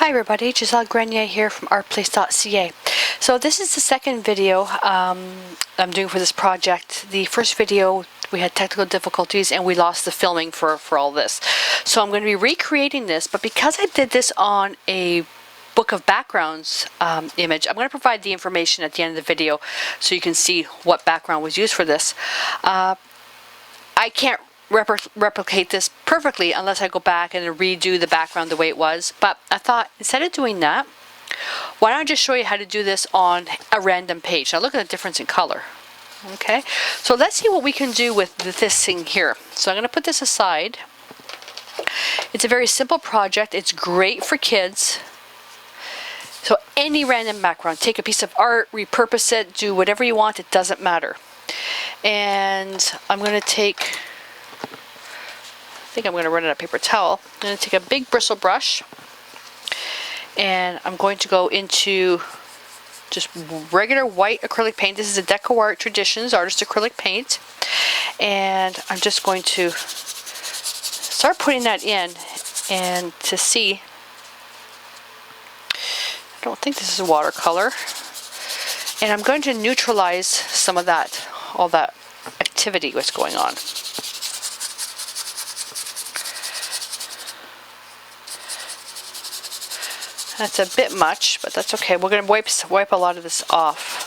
Hi everybody, Giselle Grenier here from artplace.ca. So this is the second video I'm doing for this project. The first video we had technical difficulties and we lost the filming for all this. So I'm going to be recreating this, but because I did this on a book of backgrounds image, I'm going to provide the information at the end of the video so you can see what background was used for this. I can't replicate this perfectly unless I go back and redo the background the way it was, but I thought instead of doing that, why don't I just show you how to do this on a random page. Now look at the difference in color. Okay, so let's see what we can do with this thing here. So I'm going to put this aside. It's a very simple project. It's great for kids. So any random background, take a piece of art, repurpose it, do whatever you want, it doesn't matter. And I'm going to take, I think I'm going to run out of paper towel. I'm going to take a big bristle brush and I'm going to go into just regular white acrylic paint. This is a Deco Art Traditions Artist Acrylic Paint. And I'm just going to start putting that in and to see, I don't think this is watercolor. And I'm going to neutralize some of that, all that activity what's going on. That's a bit much, but that's okay. We're going to wipe a lot of this off.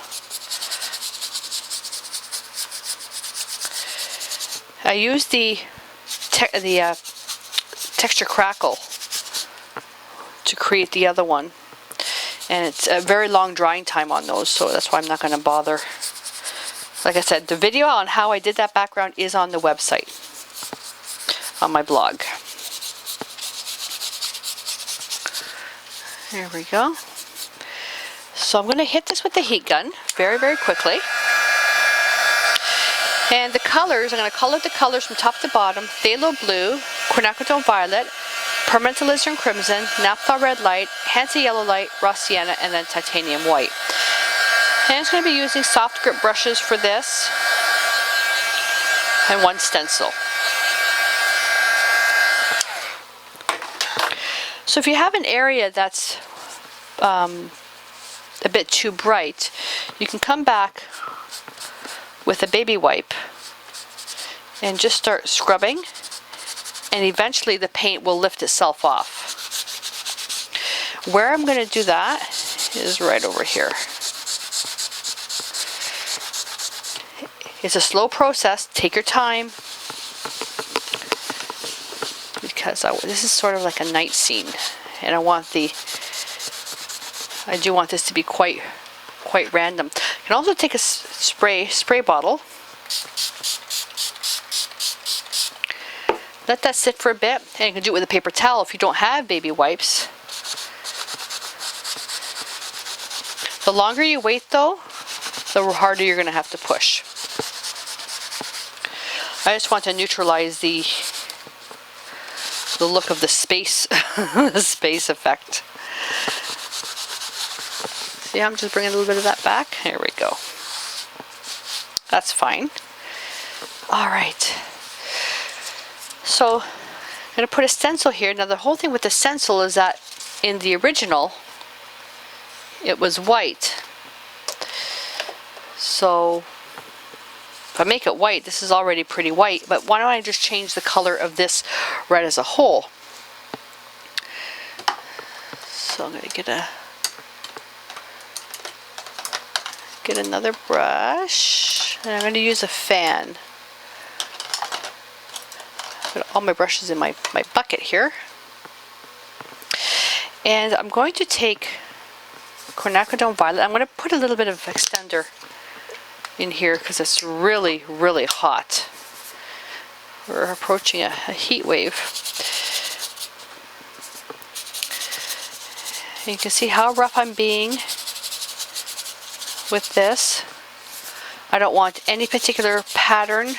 I used the texture crackle to create the other one, and it's a very long drying time on those, so that's why I'm not going to bother. Like I said, the video on how I did that background is on the website, on my blog. There we go. So I'm going to hit this with the heat gun very, very quickly. And the colors, I'm going to color the colors from top to bottom. Phthalo Blue, Quinacridone Violet, Permanent Alizarin Crimson, Naphtha Red Light, Hansa Yellow Light, Raw Sienna, and then Titanium White. And I'm going to be using soft grip brushes for this. And one stencil. So if you have an area that's a bit too bright, you can come back with a baby wipe and just start scrubbing, and eventually the paint will lift itself off. Where I'm going to do that is right over here. It's a slow process. Take your time. Because this is sort of like a night scene, and I do want this to be quite random. You can also take a spray bottle, let that sit for a bit, and you can do it with a paper towel if you don't have baby wipes. The longer you wait though, the harder you're going to have to push. I just want to neutralize the look of the space, the space effect. See, I'm just bringing a little bit of that back. There we go. That's fine. All right. So I'm going to put a stencil here. Now the whole thing with the stencil is that in the original, it was white. So if I make it white, this is already pretty white, but why don't I just change the color of this red as a whole? So I'm going to get another brush, and I'm going to use a fan. Put all my brushes in my bucket here. And I'm going to take Quinacridone Violet. I'm going to put a little bit of extender in here because it's really, really hot. We're approaching a heat wave. And you can see how rough I'm being with this. I don't want any particular pattern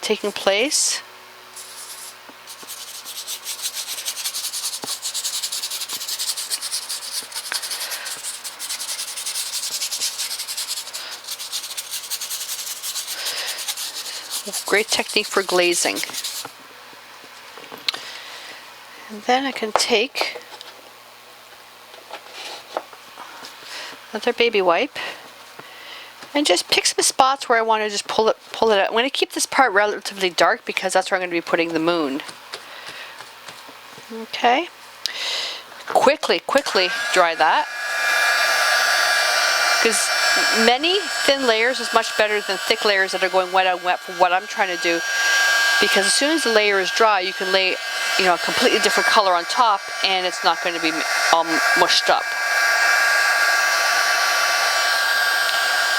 taking place. Great technique for glazing. And then I can take another baby wipe and just pick some spots where I want to just pull it out. I'm going to keep this part relatively dark because that's where I'm going to be putting the moon. Okay. Quickly dry that. Because many thin layers is much better than thick layers that are going wet on wet for what I'm trying to do. Because as soon as the layer is dry, you can lay, a completely different color on top, and it's not going to be all mushed up.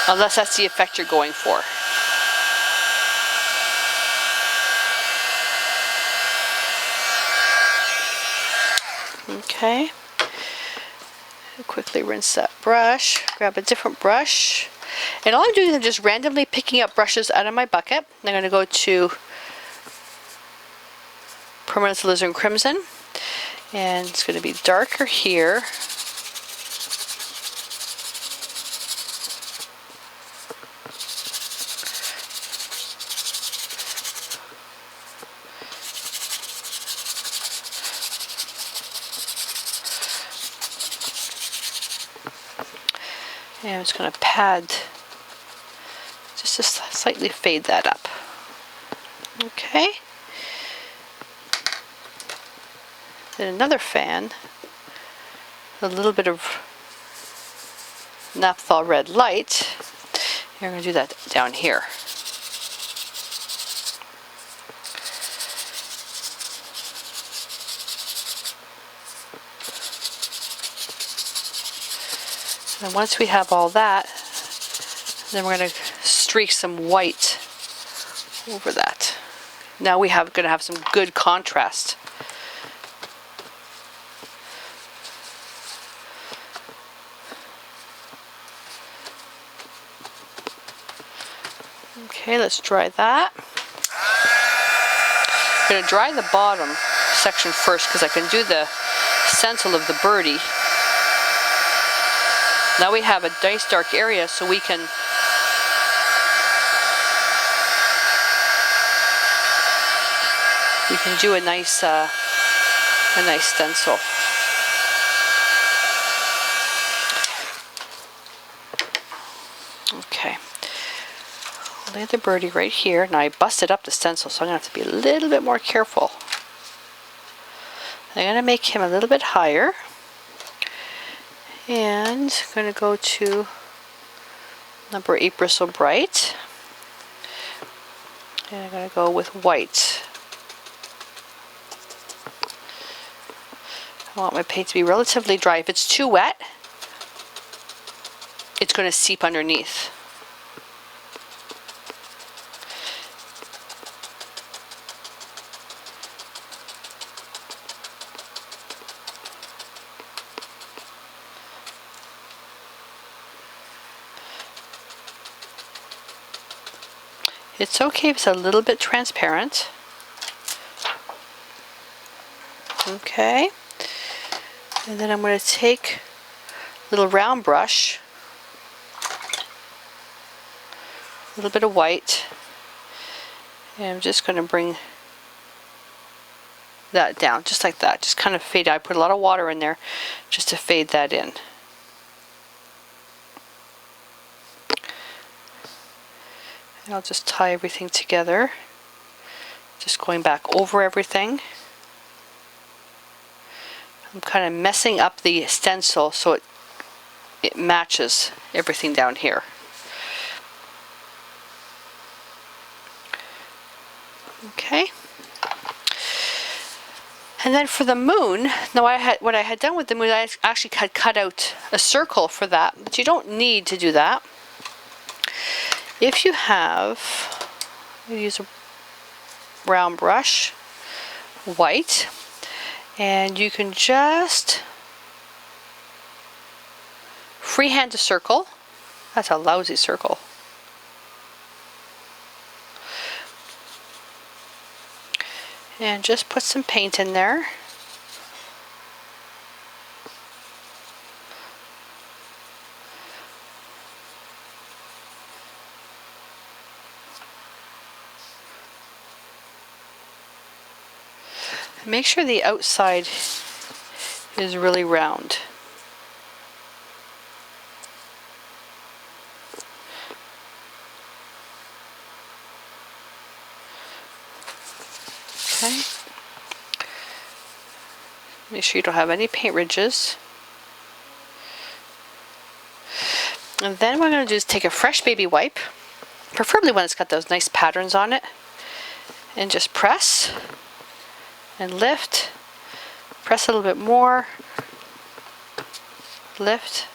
Unless that's the effect you're going for. Okay. Quickly rinse that brush. Grab a different brush. And all I'm doing is I'm just randomly picking up brushes out of my bucket. I'm going to go to Permanent Alizarin Crimson. And it's going to be darker here. And I'm just going to pad, just to slightly fade that up. Okay. Then another fan, a little bit of Naphthol red light. And we're going to do that down here. And once we have all that, then we're going to streak some white over that. Now we have going to have some good contrast. Okay, let's dry that. I'm going to dry the bottom section first because I can do the stencil of the birdie. Now we have a nice dark area, so we can do a nice stencil. Okay, I'll lay the birdie right here. Now I busted up the stencil, so I'm gonna have to be a little bit more careful. I'm gonna make him a little bit higher. And I'm going to go to number 8 Bristle Bright. And I'm going to go with white. I want my paint to be relatively dry. If it's too wet, it's going to seep underneath. It's okay if it's a little bit transparent. Okay. And then I'm going to take a little round brush, a little bit of white, and I'm just going to bring that down, just like that. Just kind of fade out. I put a lot of water in there just to fade that in. And I'll just tie everything together, just going back over everything. I'm kind of messing up the stencil so it matches everything down here. Okay. And then for the moon, now what I had done with the moon, I actually had cut out a circle for that, but you don't need to do that. If you have, use a round brush, white, and you can just freehand a circle. That's a lousy circle. And just put some paint in there. Make sure the outside is really round. Okay. Make sure you don't have any paint ridges. And then what I'm going to do is take a fresh baby wipe, preferably one that's got those nice patterns on it, and just press and lift. Press a little bit more. Lift.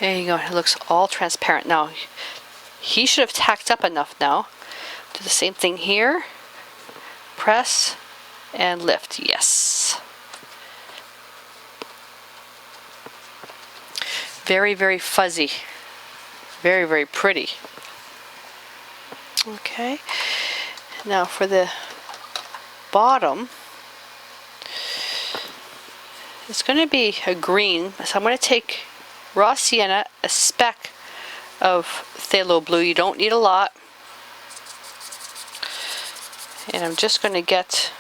There you go. It looks all transparent. Now, he should have tacked up enough now. Do the same thing here. Press and lift. Yes. Very, very fuzzy. Very, very pretty. Okay. Now for the bottom, it's going to be a green. So I'm going to take raw sienna, a speck of phthalo blue. You don't need a lot. And I'm just going to get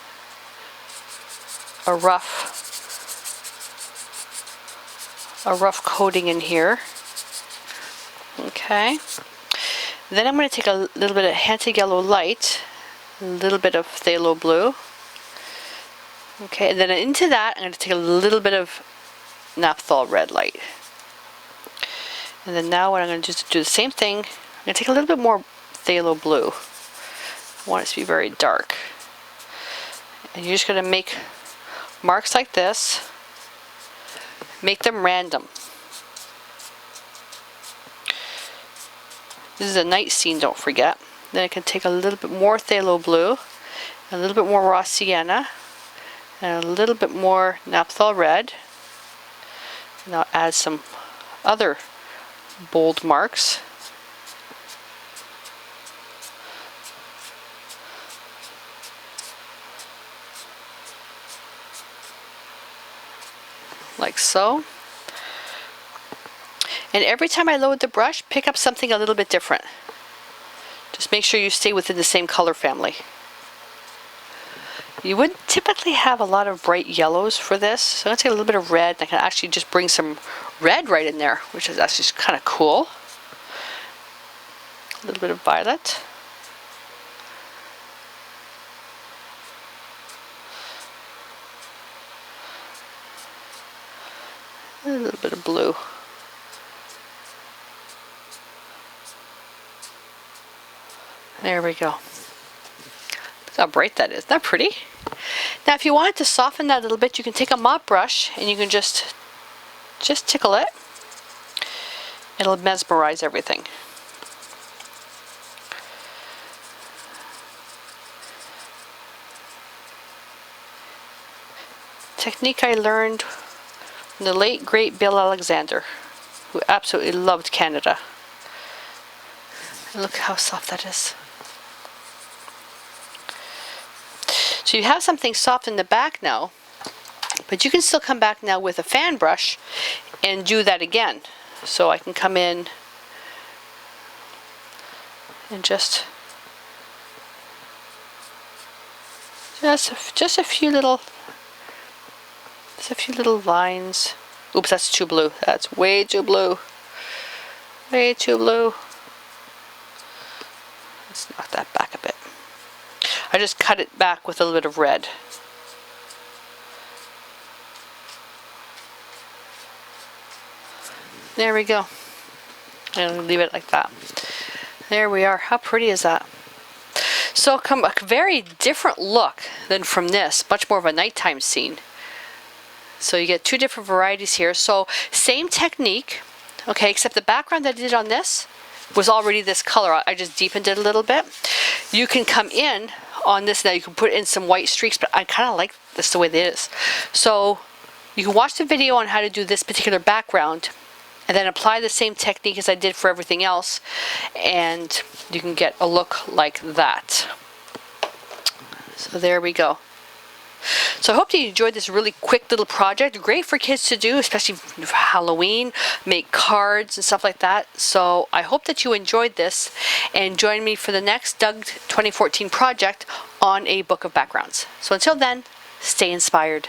a rough coating in here. Okay. Then I'm going to take a little bit of Hanta Yellow Light, a little bit of phthalo blue. Okay, and then into that I'm going to take a little bit of Naphthol Red Light. And then now what I'm going to just do the same thing. I'm going to take a little bit more phthalo blue. I want it to be very dark. And you're just going to make marks like this. Make them random. This is a night scene, don't forget. Then I can take a little bit more phthalo blue, a little bit more raw sienna, and a little bit more Naphthol Red. And I'll add some other bold marks. Like so. And every time I load the brush, pick up something a little bit different. Just make sure you stay within the same color family. You wouldn't typically have a lot of bright yellows for this, so I'm going to take a little bit of red, and I can actually just bring some red right in there, which is actually kind of cool. A little bit of violet. A little bit of blue. There we go. Look how bright that is. Isn't that pretty? Now if you wanted to soften that a little bit, you can take a mop brush and you can just tickle it. It'll mesmerize everything. Technique I learned from the late great Bill Alexander, who absolutely loved Canada. And look how soft that is. So you have something soft in the back now, but you can still come back now with a fan brush and do that again. So I can come in and just a few little lines. Oops, that's too blue. That's way too blue. Way too blue. Let's knock that back a bit. I just cut it back with a little bit of red. There we go. And leave it like that. There we are. How pretty is that? So come a very different look than from this. Much more of a nighttime scene. So you get two different varieties here. So same technique, okay, except the background that I did on this was already this color. I just deepened it a little bit. You can come in on this now. You can put in some white streaks, but I kind of like this the way it is. So you can watch the video on how to do this particular background and then apply the same technique as I did for everything else, and you can get a look like that. So there we go. So I hope that you enjoyed this really quick little project. Great for kids to do, especially for Halloween, make cards and stuff like that. So I hope that you enjoyed this and join me for the next Doug 2014 project on a book of backgrounds. So until then, stay inspired.